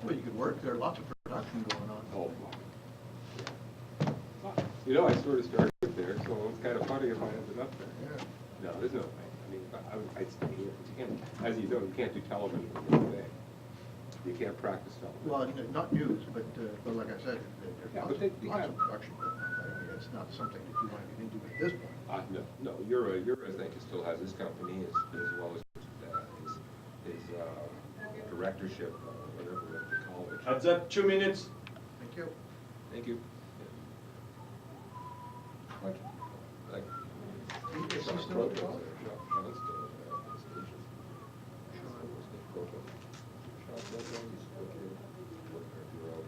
Well, you could work there, lots of production going on. Oh, you know, I sort of started there, so it's kind of funny if I ended up there. Yeah. No, there's no way. I mean, I'd stay here. You can't, as you know, you can't do television all day. You can't practice television. Well, not news, but like I said, there's Yeah, lots, but they lots have- of production going on. I mean, it's not something that you want to get into at this point. No, Euro, I think, still has his company as well as his directorship, whatever the college. Heads up, 2 minutes. Thank you. Thank you. Like, Is he Sean still at the Croteau's college? there. Sean's still at the station. Sean Croteau. Sean Croteau, he's working at Bureau.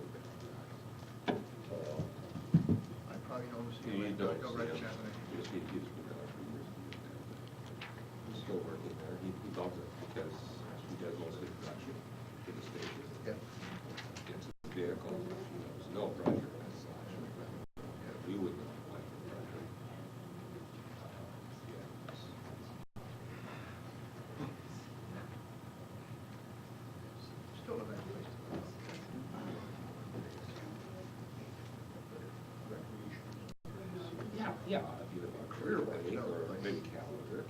I probably know him. You don't Go see right him. chat with him. He's been there for years. He's still working there. He loves it because he does mostly production for the station. Yeah. Gets his vehicle, there's no pressure as such. We wouldn't like the pressure. Still a nice place to go. Recreation. Yeah, either a career way or maybe calendar.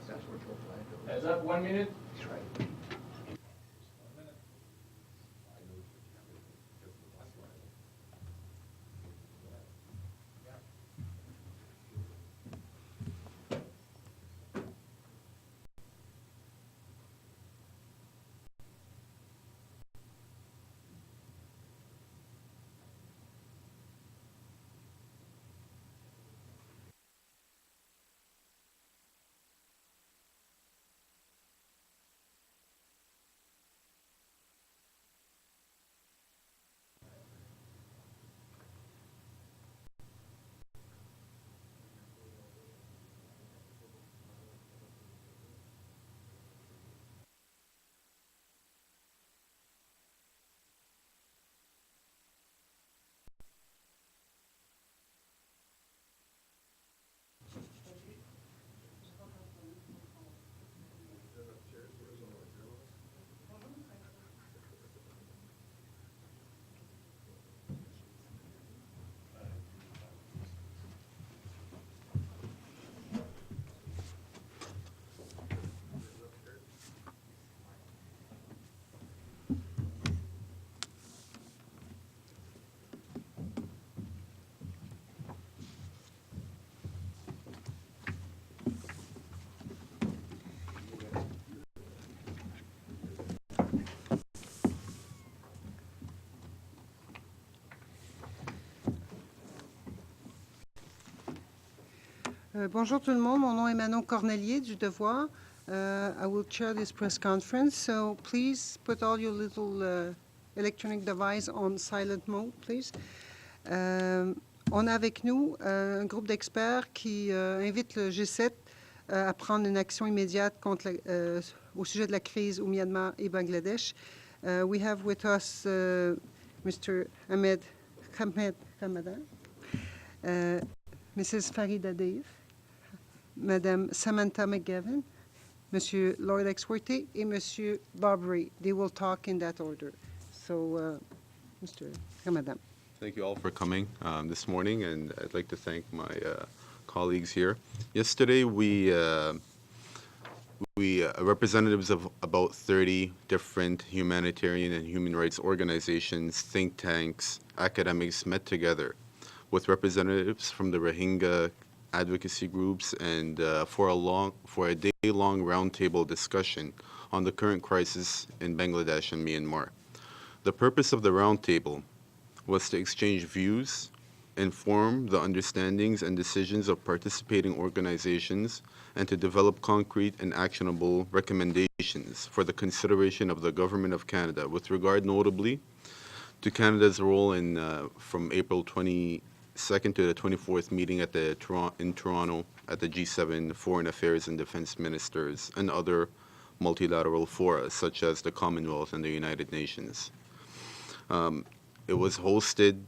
That's what you'll find. Heads up, 1 minute. That's right. Bonjour tout le monde, mon nom est Manon Cornelier du Devoir. I will chair this press conference, so please put all your little electronic device on silent mode, please. On a avec nous un groupe d'experts qui invite le G7 à prendre une action immédiate contre au sujet de la crise au Myanmar et Bangladesh. We have with us Mr. Ahmed Hamadan, Mrs. Farida Deif, Madame Samantha McGavin, Monsieur Lloyd Exworthy, et Monsieur Barbary. They will talk in that order. So, Mr. Hamadan. Thank you all for coming this morning, and I'd like to thank my colleagues here. Yesterday, representatives of about 30 different humanitarian and human rights organizations, think tanks, academics met together with representatives from the Rohingya advocacy groups and for a day-long roundtable discussion on the current crisis in Bangladesh and Myanmar. The purpose of the roundtable was to exchange views, inform the understandings and decisions of participating organizations, and to develop concrete and actionable recommendations for the consideration of the Government of Canada with regard notably to Canada's role in from April 22nd to the 24th meeting in Toronto at the G7 Foreign Affairs and Defense Ministers and other multilateral fora such as the Commonwealth and the United Nations. It was hosted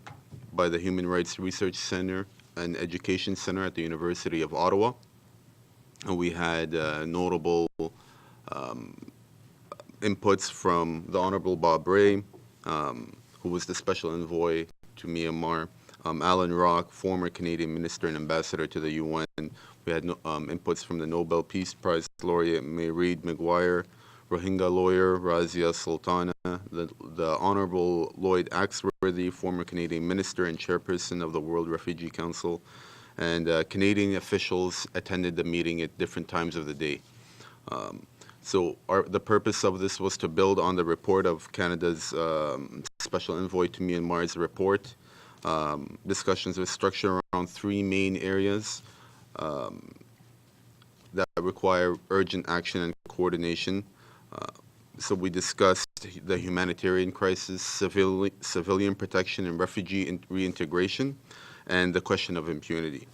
by the Human Rights Research Center and Education Center at the University of Ottawa. And we had notable inputs from the Honorable Bob Ray, who was the Special Envoy to Myanmar, Alan Rock, former Canadian Minister and Ambassador to the UN. We had inputs from the Nobel Peace Prize laureate Mayreed Maguire, Rohingya lawyer Razia Sultana, the Honorable Lloyd Axworthy, former Canadian Minister and Chairperson of the World Refugee Council, and Canadian officials attended the meeting at different times of the day. So the purpose of this was to build on the report of Canada's Special Envoy to Myanmar's report. Discussions were structured around three main areas that require urgent action and coordination. So we discussed the humanitarian crisis, civilian protection and refugee reintegration, and the question of impunity.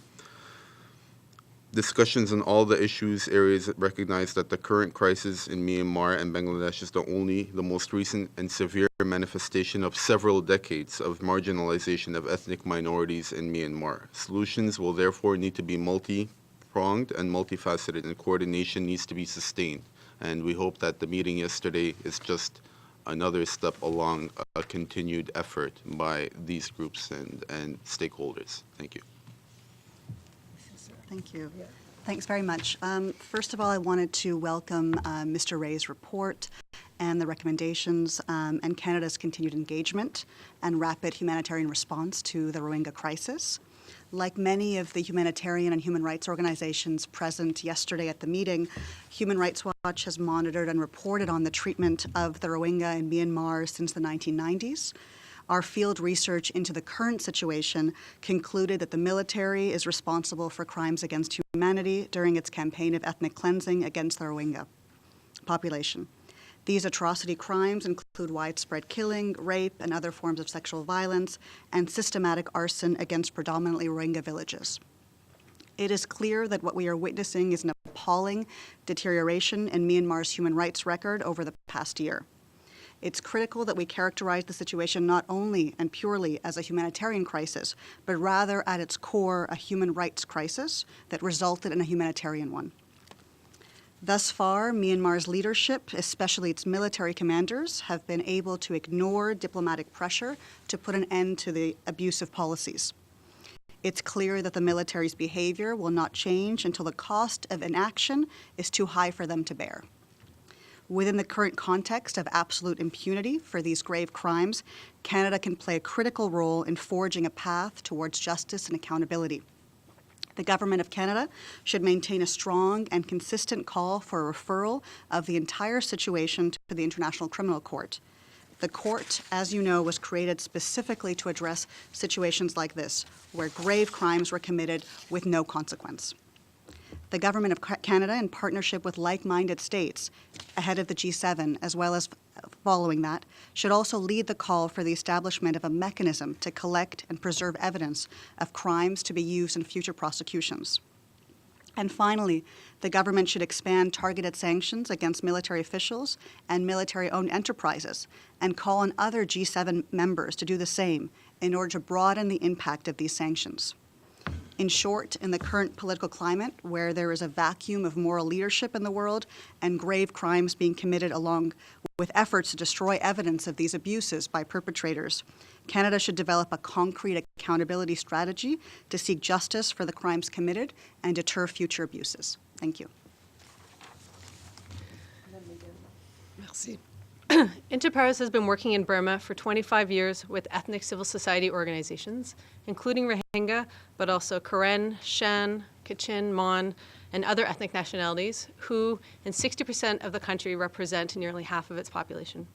Discussions on all the issues areas recognize that the current crisis in Myanmar and Bangladesh is the most recent and severe manifestation of several decades of marginalization of ethnic minorities in Myanmar. Solutions will therefore need to be multi-pronged and multifaceted, and coordination needs to be sustained. And we hope that the meeting yesterday is just another step along a continued effort by these groups and stakeholders. Thank you. Thank you. Thanks very much. First of all, I wanted to welcome Mr. Ray's report and the recommendations and Canada's continued engagement and rapid humanitarian response to the Rohingya crisis. Like many of the humanitarian and human rights organizations present yesterday at the meeting, Human Rights Watch has monitored and reported on the treatment of the Rohingya in Myanmar since the 1990s. Our field research into the current situation concluded that the military is responsible for crimes against humanity during its campaign of ethnic cleansing against the Rohingya population. These atrocity crimes include widespread killing, rape, and other forms of sexual violence, and systematic arson against predominantly Rohingya villages. It is clear that what we are witnessing is an appalling deterioration in Myanmar's human rights record over the past year. It's critical that we characterize the situation not only and purely as a humanitarian crisis, but rather at its core a human rights crisis that resulted in a humanitarian one. Thus far, Myanmar's leadership, especially its military commanders, have been able to ignore diplomatic pressure to put an end to the abusive policies. It's clear that the military's behavior will not change until the cost of inaction is too high for them to bear. Within the current context of absolute impunity for these grave crimes, Canada can play a critical role in forging a path towards justice and accountability. The Government of Canada should maintain a strong and consistent call for a referral of the entire situation to the International Criminal Court. The court, as you know, was created specifically to address situations like this, where grave crimes were committed with no consequence. The Government of Canada, in partnership with like-minded states ahead of the G7, as well as following that, should also lead the call for the establishment of a mechanism to collect and preserve evidence of crimes to be used in future prosecutions. And finally, the government should expand targeted sanctions against military officials and military-owned enterprises and call on other G7 members to do the same in order to broaden the impact of these sanctions. In short, in the current political climate, where there is a vacuum of moral leadership in the world and grave crimes being committed along with efforts to destroy evidence of these abuses by perpetrators, Canada should develop a concrete accountability strategy to seek justice for the crimes committed and deter future abuses. Thank you. Merci. Interpares has been working in Burma for 25 years with ethnic civil society organizations, including Rohingya, but also Karen, Shan, Kachin, Mon, and other ethnic nationalities, who in 60% of the country represent nearly half of its population.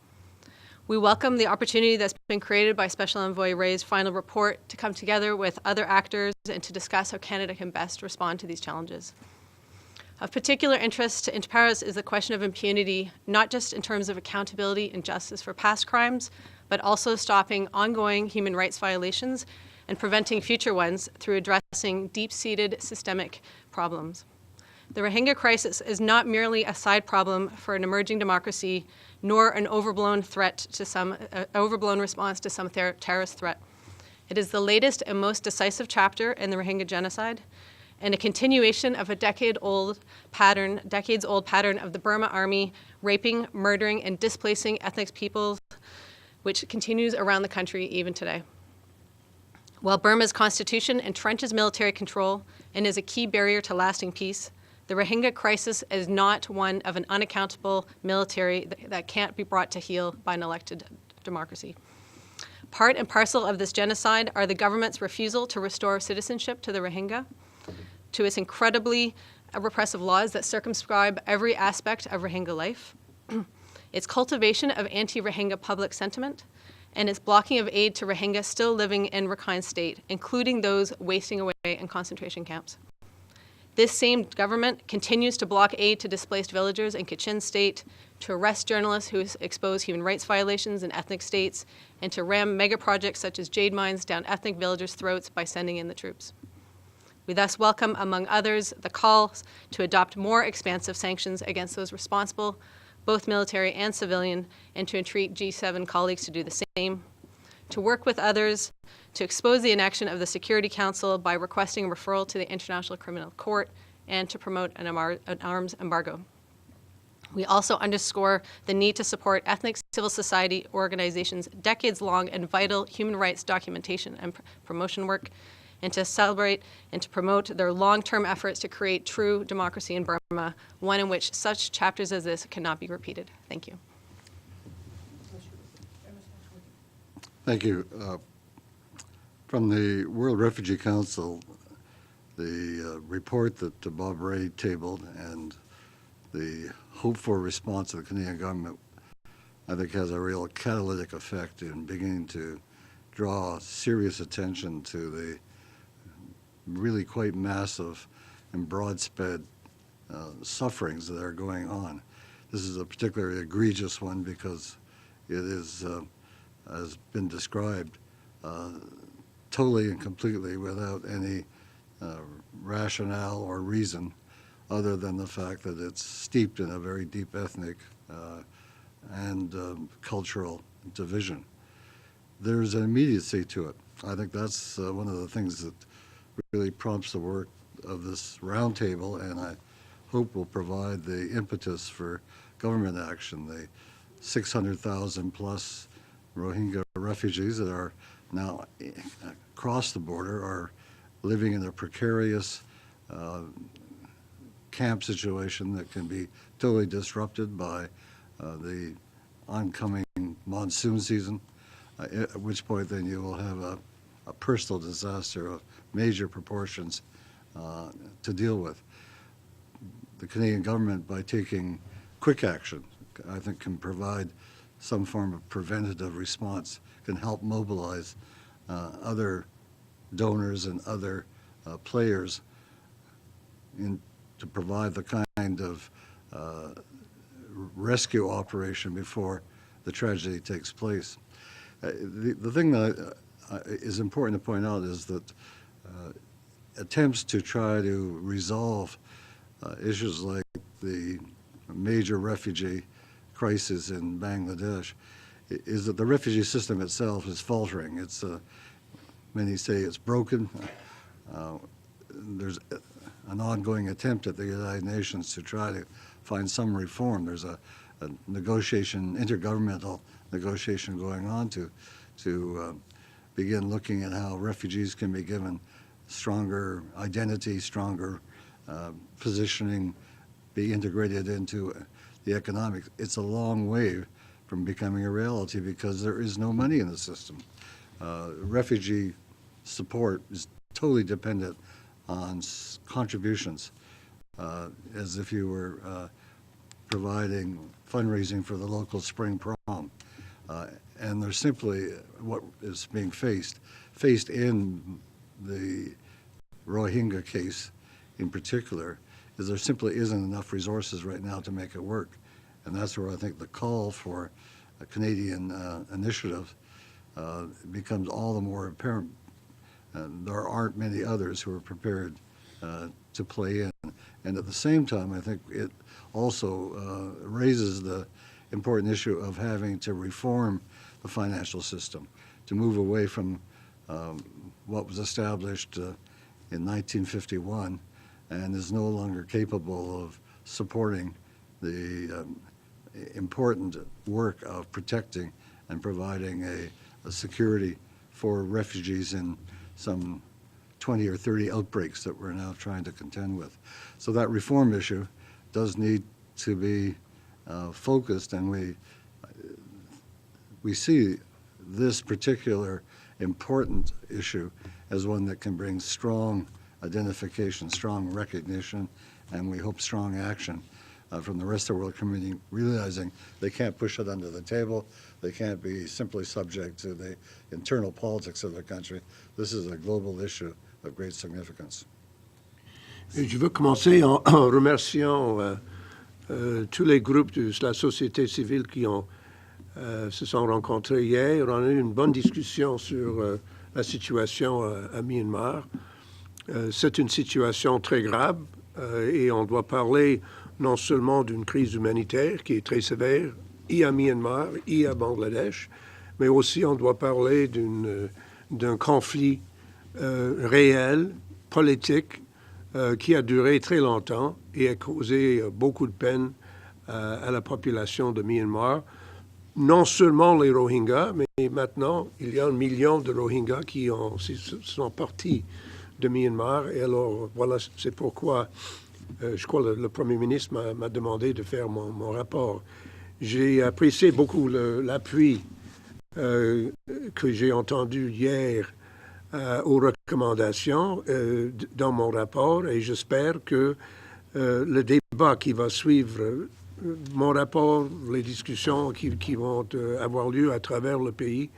We welcome the opportunity that's been created by Special Envoy Ray's final report to come together with other actors and to discuss how Canada can best respond to these challenges. Of particular interest to Interpares is the question of impunity, not just in terms of accountability and justice for past crimes, but also stopping ongoing human rights violations and preventing future ones through addressing deep-seated systemic problems. The Rohingya crisis is not merely a side problem for an emerging democracy, nor an overblown response to some terrorist threat. It is the latest and most decisive chapter in the Rohingya genocide, and a continuation of a decades-old pattern of the Burma army raping, murdering, and displacing ethnic peoples, which continues around the country even today. While Burma's constitution entrenches military control and is a key barrier to lasting peace, the Rohingya crisis is not one of an unaccountable military that can't be brought to heel by an elected democracy. Part and parcel of this genocide are the government's refusal to restore citizenship to the Rohingya, to its incredibly repressive laws that circumscribe every aspect of Rohingya life, its cultivation of anti-Rohingya public sentiment, and its blocking of aid to Rohingya still living in Rakhine State, including those wasting away in concentration camps. This same government continues to block aid to displaced villagers in Kachin State, to arrest journalists who expose human rights violations in ethnic states, and to ram mega projects such as jade mines down ethnic villagers' throats by sending in the troops. We thus welcome, among others, the calls to adopt more expansive sanctions against those responsible, both military and civilian, and to entreat G7 colleagues to do the same, to work with others to expose the inaction of the Security Council by requesting referral to the International Criminal Court, and to promote an arms embargo. We also underscore the need to support ethnic civil society organizations' decades-long and vital human rights documentation and promotion work, and to celebrate and to promote their long-term efforts to create true democracy in Burma, one in which such chapters as this cannot be repeated. Thank you. Thank you. From the World Refugee Council, the report that Bob Ray tabled and the hoped-for response of the Canadian government, I think, has a real catalytic effect in beginning to draw serious attention to the really quite massive and broad-spread sufferings that are going on. This is a particularly egregious one because it is, has been described, totally and completely without any rationale or reason other than the fact that it's steeped in a very deep ethnic and cultural division. There's an immediacy to it. I think that's one of the things that really prompts the work of this roundtable, and I hope will provide the impetus for government action. The 600,000 plus Rohingya refugees that are now across the border are living in a precarious camp situation that can be totally disrupted by the oncoming monsoon season, at which point then you will have a personal disaster of major proportions to deal with. The Canadian government, by taking quick action, I think can provide some form of preventative response, can help mobilize other donors and other players to provide the kind of rescue operation before the tragedy takes place. The thing that is important to point out is that attempts to try to resolve issues like the major refugee crisis in Bangladesh is that the refugee system itself is faltering. It's, many say it's broken. There's an ongoing attempt at the United Nations to try to find some reform. There's a negotiation, intergovernmental negotiation going on to begin looking at how refugees can be given stronger identity, stronger positioning, be integrated into the economics. It's a long way from becoming a reality because there is no money in the system. Refugee support is totally dependent on contributions, as if you were providing fundraising for the local spring prom. And there's simply what is being faced in the Rohingya case in particular, is there simply isn't enough resources right now to make it work. And that's where I think the call for a Canadian initiative becomes all the more apparent. There aren't many others who are prepared to play in. And at the same time, I think it also raises the important issue of having to reform the financial system, to move away from what was established in 1951 and is no longer capable of supporting the important work of protecting and providing a security for refugees in some 20 or 30 outbreaks that we're now trying to contend with. So that reform issue does need to be focused, and we see this particular important issue as one that can bring strong identification, strong recognition, and we hope strong action from the rest of the world community, realizing they can't push it under the table, they can't be simply subject to the internal politics of the country. This is a global issue of great significance. Et je veux commencer en remerciant tous les groupes de la société civile qui se sont rencontrés hier. On a eu une bonne discussion sur la situation à Myanmar. C'est une situation très grave et on doit parler non seulement d'une crise humanitaire qui est très sévère, et à Myanmar, et à Bangladesh, mais aussi on doit parler d'un conflit réel, politique, qui a duré très longtemps et a causé beaucoup de peine à la population de Myanmar. Non seulement les Rohingyas, mais maintenant, il y a 1 million de Rohingyas qui sont partis de Myanmar. Et alors, voilà, c'est pourquoi je crois que le Premier ministre m'a demandé de faire mon rapport. J'ai apprécié beaucoup l'appui que j'ai entendu hier aux recommandations dans mon rapport, et j'espère que le débat qui va suivre mon rapport, les discussions qui vont avoir lieu à travers le pays,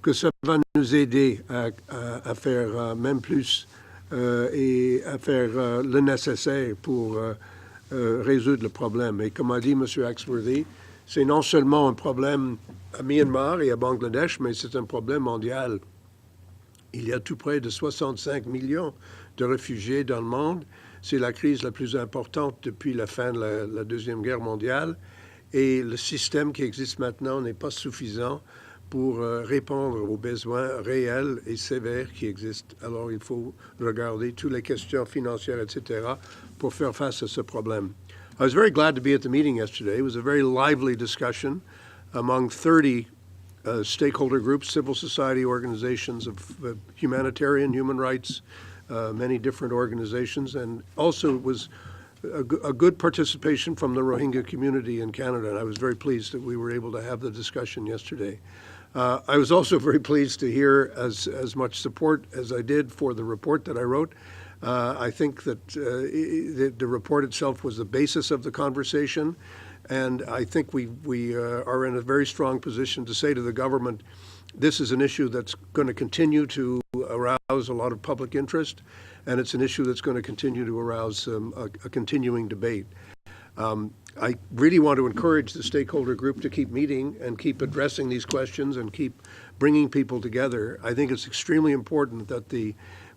que ça va nous aider à faire même plus et à faire le nécessaire pour résoudre le problème. Et comme a dit M. Axworthy, c'est non seulement un problème à Myanmar et à Bangladesh, mais c'est un problème mondial. Il y a tout près de 65 millions de réfugiés dans le monde. C'est la crise la plus importante depuis la fin de la Deuxième Guerre mondiale. Et le système qui existe maintenant n'est pas suffisant pour répondre aux besoins réels et sévères qui existent. Alors, il faut regarder toutes les questions financières, etc., pour faire face à ce problème. I was very glad to be at the meeting yesterday. It was a very lively discussion among 30 stakeholder groups, civil society organizations of humanitarian, human rights, many different organizations, and also it was a good participation from the Rohingya community in Canada, and I was very pleased that we were able to have the discussion yesterday. I was also very pleased to hear as much support as I did for the report that I wrote. I think that the report itself was the basis of the conversation, and I think we are in a very strong position to say to the government, this is an issue that's going to continue to arouse a lot of public interest, and it's an issue that's going to continue to arouse a continuing debate. I really want to encourage the stakeholder group to keep meeting and keep addressing these questions and keep bringing people together. I think it's extremely important that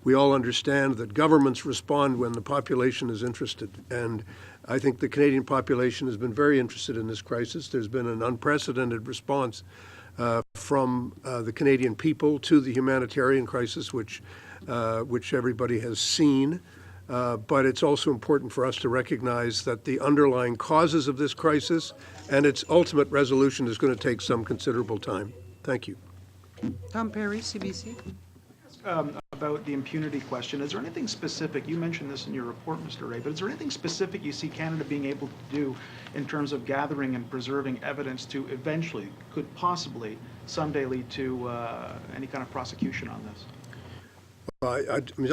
we all understand that governments respond when the population is interested. And I think the Canadian population has been very interested in this crisis. There's been an unprecedented response from the Canadian people to the humanitarian crisis, which everybody has seen. But it's also important for us to recognize that the underlying causes of this crisis and its ultimate resolution is going to take some considerable time. Thank you. Tom Perry, CBC. About the impunity question, is there anything specific, you mentioned this in your report, Mr. Ray, but is there anything specific you see Canada being able to do in terms of gathering and preserving evidence to eventually, could possibly, someday lead to any kind of prosecution on this? I mean,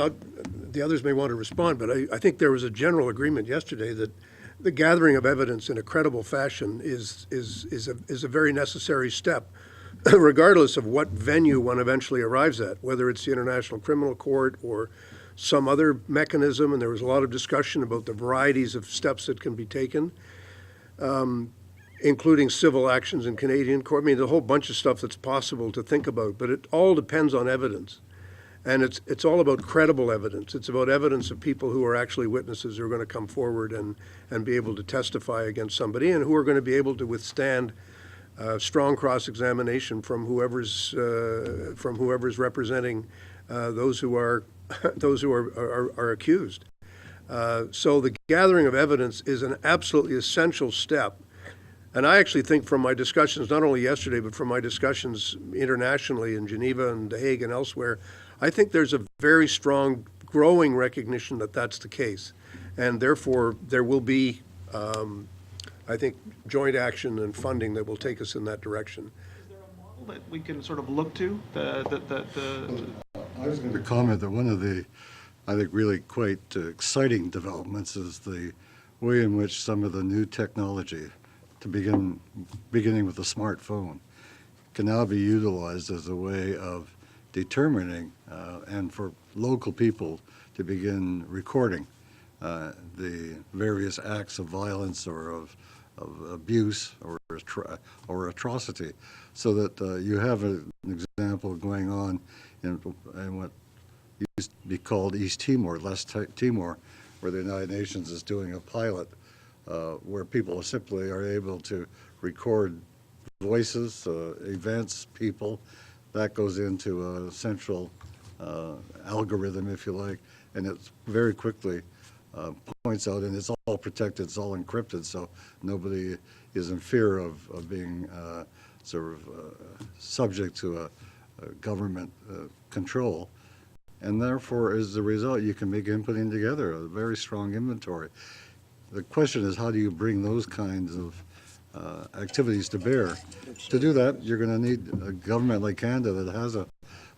the others may want to respond, but I think there was a general agreement yesterday that the gathering of evidence in a credible fashion is a very necessary step, regardless of what venue one eventually arrives at, whether it's the International Criminal Court or some other mechanism. And there was a lot of discussion about the varieties of steps that can be taken, including civil actions in Canadian court. I mean, a whole bunch of stuff that's possible to think about, but it all depends on evidence. And it's all about credible evidence. It's about evidence of people who are actually witnesses who are going to come forward and be able to testify against somebody, and who are going to be able to withstand strong cross-examination from whoever's representing those who are accused. So the gathering of evidence is an absolutely essential step And I actually think from my discussions, not only yesterday, but from my discussions internationally in Geneva and The Hague and elsewhere, I think there's a very strong growing recognition that that's the case. And therefore, there will be, I think, joint action and funding that will take us in that direction. Is there a model that we can sort of look to? I was going to comment that one of the, I think, really quite exciting developments is the way in which some of the new technology, beginning with the smartphone, can now be utilized as a way of determining and for local people to begin recording the various acts of violence or of abuse or atrocity, so that you have an example going on in what used to be called East Timor, Timor, where the United Nations is doing a pilot where people simply are able to record voices, events, people. That goes into a central algorithm, if you like, and it very quickly points out, and it's all protected, it's all encrypted, so nobody is in fear of being subject to a government control. And therefore, as a result, you can begin putting together a very strong inventory. The question is, how do you bring those kinds of activities to bear? To do that, you're going to need a government like Canada that has a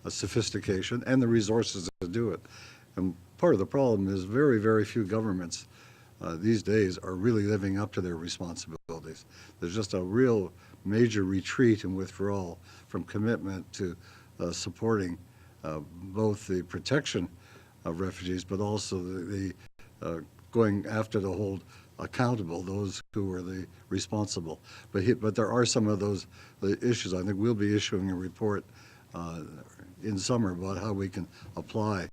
sophistication and the resources to do it. And part of the problem is very, very few governments these days are really living up to their responsibilities. There's just a real major retreat and withdrawal from commitment to supporting both the protection of refugees, but also the going after to hold accountable those who are the responsible. But there are some of those issues. I think we'll be issuing a report in summer about how we can apply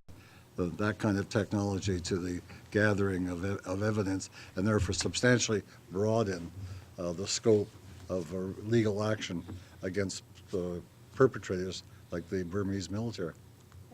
that kind of technology to the gathering of evidence, and therefore substantially broaden the scope of legal action against perpetrators like the Burmese military.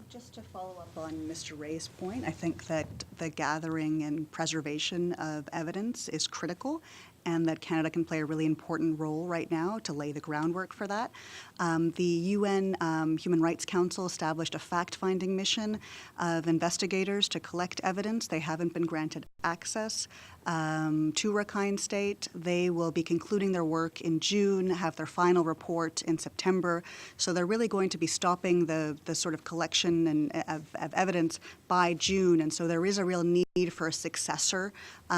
Just to follow up on Mr. Ray's point, I think that the gathering and preservation of evidence is critical, and that Canada can play a really important role right now to lay the groundwork for that. The UN Human Rights Council established a fact-finding mission of investigators to collect evidence. They haven't been granted access to Rakhine State. They will be concluding their work in June, have their final report in September. So they're really going to be stopping the sort of collection of evidence by June. And so there is a real need for a successor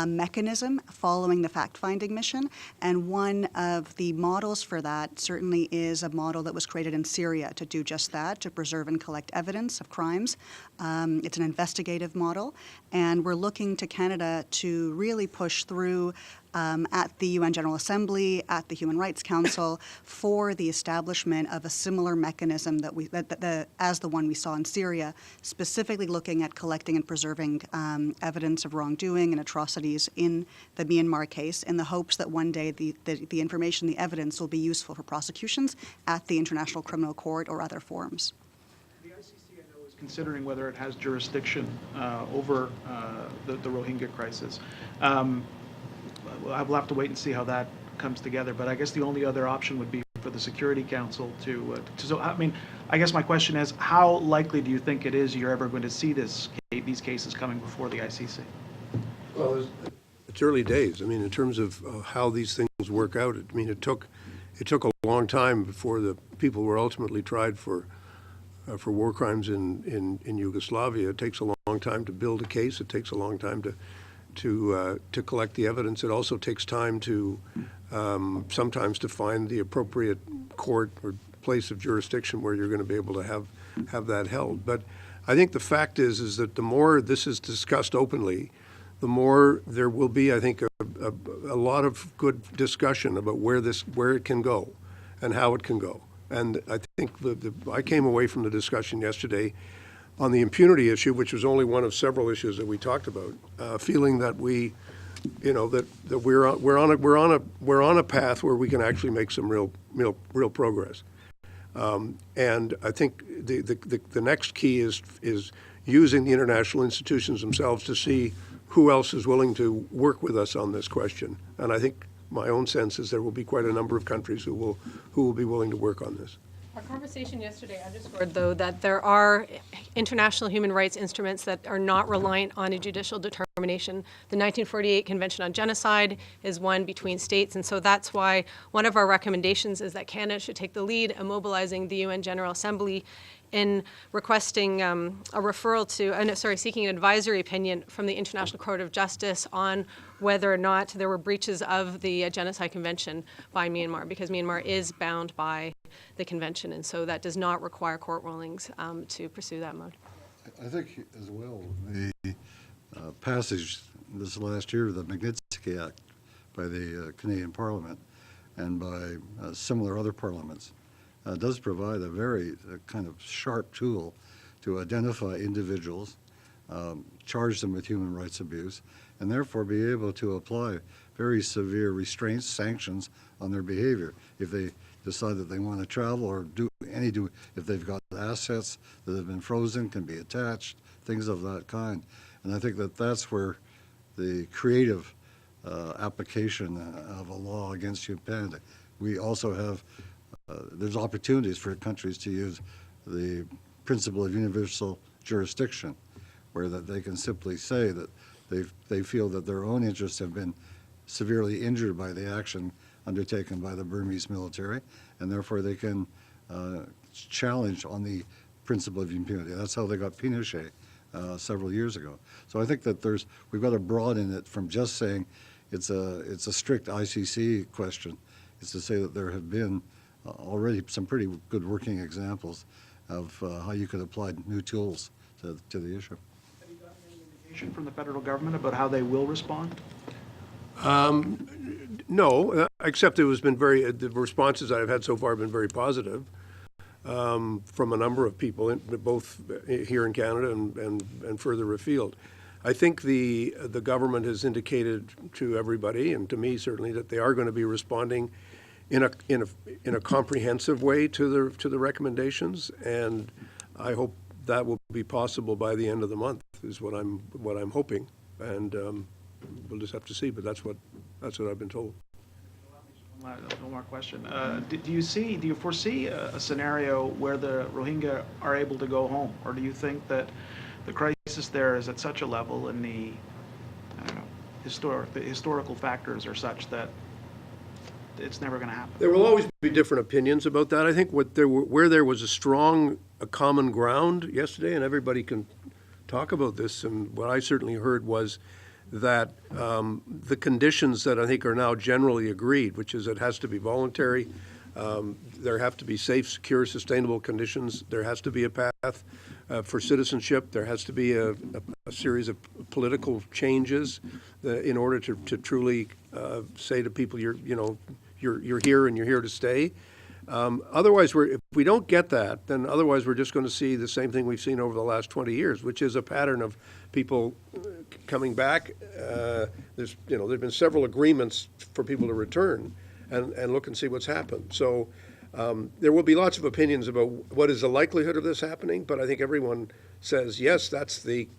mechanism following the fact-finding mission. And one of the models for that certainly is a model that was created in Syria to do just that, to preserve and collect evidence of crimes. It's an investigative model, and we're looking to Canada to really push through at the UN General Assembly, at the Human Rights Council, for the establishment of a similar mechanism as the one we saw in Syria, specifically looking at collecting and preserving evidence of wrongdoing and atrocities in the Myanmar case, in the hopes that one day the information, the evidence, will be useful for prosecutions at the International Criminal Court or other forums. The ICC, I know, is considering whether it has jurisdiction over the Rohingya crisis. We'll have to wait and see how that comes together, but I guess the only other option would be for the Security Council to so, I mean, I guess my question is, how likely do you think it is you're ever going to see these cases coming before the ICC? Well, it's early days. I mean, in terms of how these things work out, I mean, it took a long time before the people were ultimately tried for war crimes in Yugoslavia. It takes a long time to build a case. It takes a long time to collect the evidence. It also takes time to sometimes to find the appropriate court or place of jurisdiction where you're going to be able to have that held. But I think the fact is that the more this is discussed openly, the more there will be, I think, a lot of good discussion about where it can go and how it can go. And I think I came away from the discussion yesterday on the impunity issue, which was only one of several issues that we talked about, feeling that that we're on a path where we can actually make some real progress. And I think the next key is using the international institutions themselves to see who else is willing to work with us on this question. And I think my own sense is there will be quite a number of countries who will be willing to work on this. Our conversation yesterday underscored, though, that there are international human rights instruments that are not reliant on a judicial determination. The 1948 Convention on Genocide is one between states, and so that's why one of our recommendations is that Canada should take the lead in mobilizing the UN General Assembly in requesting a referral to, seeking an advisory opinion from the International Court of Justice on whether or not there were breaches of the Genocide Convention by Myanmar, because Myanmar is bound by the convention, and so that does not require court rulings to pursue that mode. I think as well, the passage this last year of the Magnitsky Act by the Canadian Parliament and by similar other parliaments does provide a very kind of sharp tool to identify individuals, charge them with human rights abuse, and therefore be able to apply very severe restraints, sanctions on their behavior if they decide that they want to travel or if they've got assets that have been frozen, can be attached, things of that kind. And I think that that's where the creative application of a law against humanity. We also have, there's opportunities for countries to use the principle of universal jurisdiction, where that they can simply say that they feel that their own interests have been severely injured by the action undertaken by the Burmese military, and therefore they can challenge on the principle of impunity. That's how they got Pinochet several years ago. So I think that we've got to broaden it from just saying it's a strict ICC question. It's to say that there have been already some pretty good working examples of how you could apply new tools to the issue. Have you gotten any indication from the federal government about how they will respond? No, except the responses I've had so far have been very positive from a number of people, both here in Canada and further afield. I think the government has indicated to everybody, and to me certainly, that they are going to be responding in a comprehensive way to the recommendations, and I hope that will be possible by the end of the month, is what I'm hoping, and we'll just have to see. But that's what I've been told. One more question. Do you foresee a scenario where the Rohingya are able to go home, or do you think that the crisis there is at such a level, and the historical factors are such that it's never going to happen? There will always be different opinions about that. I think where there was a common ground yesterday, and everybody can talk about this, and what I certainly heard was that the conditions that I think are now generally agreed, which is it has to be voluntary, there have to be safe, secure, sustainable conditions, there has to be a path for citizenship, there has to be a series of political changes in order to truly say to people, you're here and you're here to stay. Otherwise, if we don't get that, then otherwise we're just going to see the same thing we've seen over the last 20 years, which is a pattern of people coming back. There's been several agreements for people to return and look and see what's happened. So there will be lots of opinions about what is the likelihood of this happening, but I think everyone says yes, that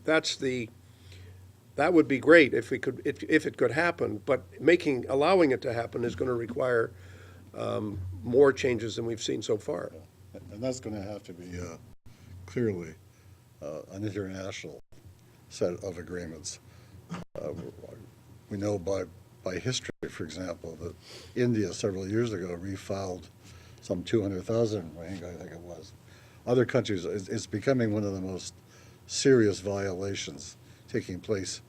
would be great if it could happen. But allowing it to happen is going to require more changes than we've seen so far. And that's going to have to be clearly an international set of agreements. We know by history, for example, that India several years ago refiled some 200,000 Rohingya, I think it was. Other countries, it's becoming one of the most serious violations taking place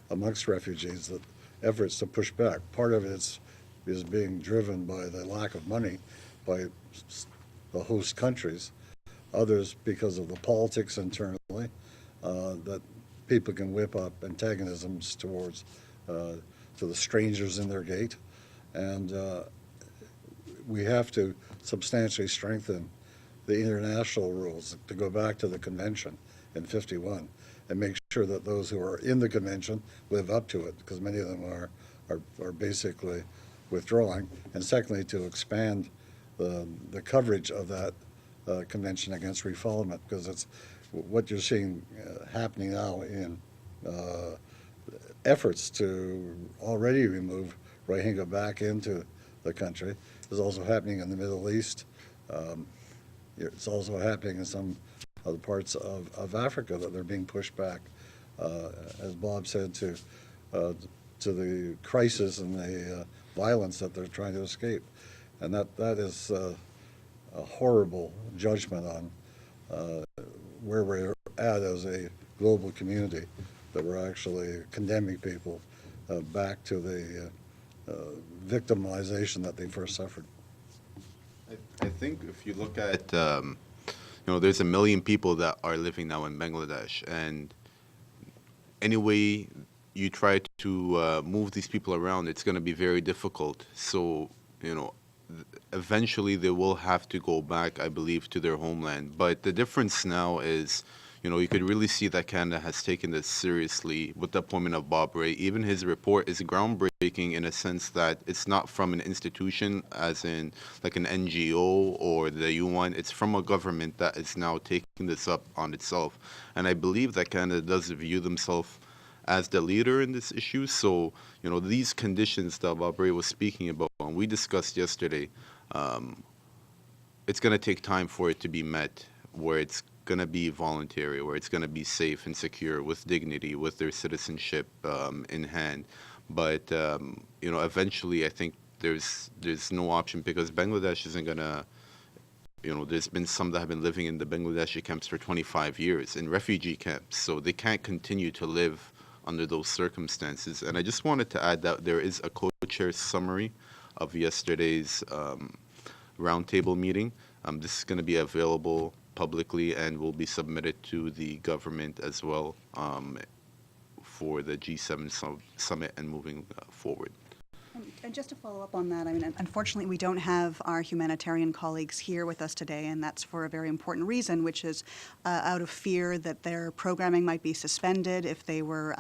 amongst refugees, that efforts to push back. Part of it is being driven by the lack of money by the host countries. Others because of the politics internally, that people can whip up antagonisms towards to the strangers in their gate. And we have to substantially strengthen the international rules to go back to the convention in '51 and make sure that those who are in the convention live up to it, because many of them are basically withdrawing. And secondly, to expand the coverage of that convention against refoulement, because it's what you're seeing happening now in efforts to already remove Rohingya back into the country. It's also happening in the Middle East. It's also happening in some other parts of Africa that they're being pushed back, as Bob said, to the crisis and the violence that they're trying to escape. And that is a horrible judgment on where we're at as a global community, that we're actually condemning people back to the victimization that they first suffered. I think if you look at, there's 1 million people that are living now in Bangladesh, and any way you try to move these people around, it's going to be very difficult. So, eventually they will have to go back, I believe, to their homeland. But the difference now is, you could really see that Canada has taken this seriously with the appointment of Bob Rae. Even his report is groundbreaking in a sense that it's not from an institution, as in like an NGO or the UN. It's from a government that is now taking this up on itself. And I believe that Canada does view themselves as the leader in this issue. So, these conditions that Bob Rae was speaking about, and we discussed yesterday, it's going to take time for it to be met, where it's going to be voluntary, where it's going to be safe and secure with dignity, with their citizenship in hand. But, eventually I think there's no option, because Bangladesh isn't going to, there's been some that have been living in the Bangladeshi camps for 25 years, in refugee camps, so they can't continue to live under those circumstances. And I just wanted to add that there is a co-chair summary of yesterday's roundtable meeting. This is going to be available publicly and will be submitted to the government as well for the G7 summit and moving forward. And just to follow up on that, I mean, unfortunately, we don't have our humanitarian colleagues here with us today, and that's for a very important reason, which is out of fear that their programming might be suspended if they were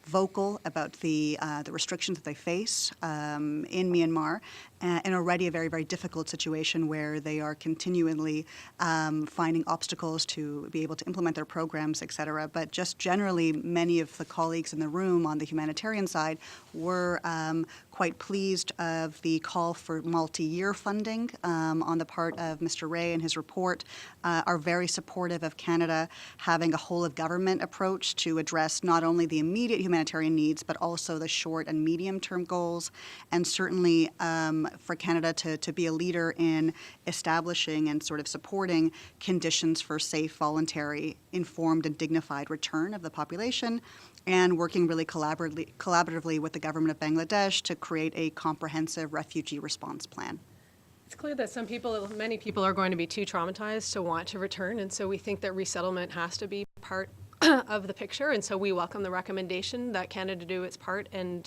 vocal about the restrictions that they face in Myanmar, in already a very, very difficult situation where they are continually finding obstacles to be able to implement their programs, et cetera. But just generally, many of the colleagues in the room on the humanitarian side were quite pleased of the call for multi-year funding on the part of Mr. Rae and his report, are very supportive of Canada having a whole-of-government approach to address not only the immediate humanitarian needs, but also the short and medium-term goals, and certainly for Canada to be a leader in establishing and sort of supporting conditions for safe, voluntary, informed, and dignified return of the population, and working really collaboratively with the government of Bangladesh to create a comprehensive refugee response plan. It's clear that many people are going to be too traumatized to want to return, and so we think that resettlement has to be part of the picture, and so we welcome the recommendation that Canada do its part and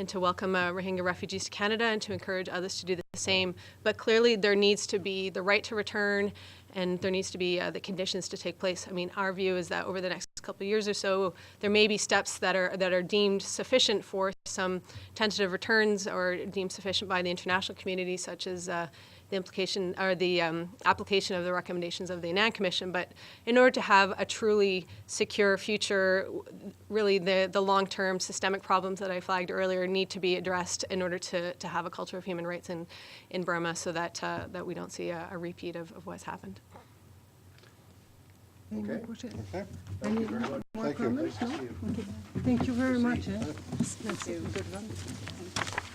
to welcome Rohingya refugees to Canada and to encourage others to do the same. But clearly there needs to be the right to return, and there needs to be the conditions to take place. I mean, our view is that over the next couple of years or so, there may be steps that are deemed sufficient for some tentative returns or deemed sufficient by the international community, such as the implication or the application of the recommendations of the Annan Commission. But in order to have a truly secure future, really the long-term systemic problems that I flagged earlier need to be addressed in order to have a culture of human rights in Burma, so that we don't see a repeat of what's happened. Any more Okay. questions? Okay. Any more Thank you. comments? No? Okay. Thank you very much. That's a good one.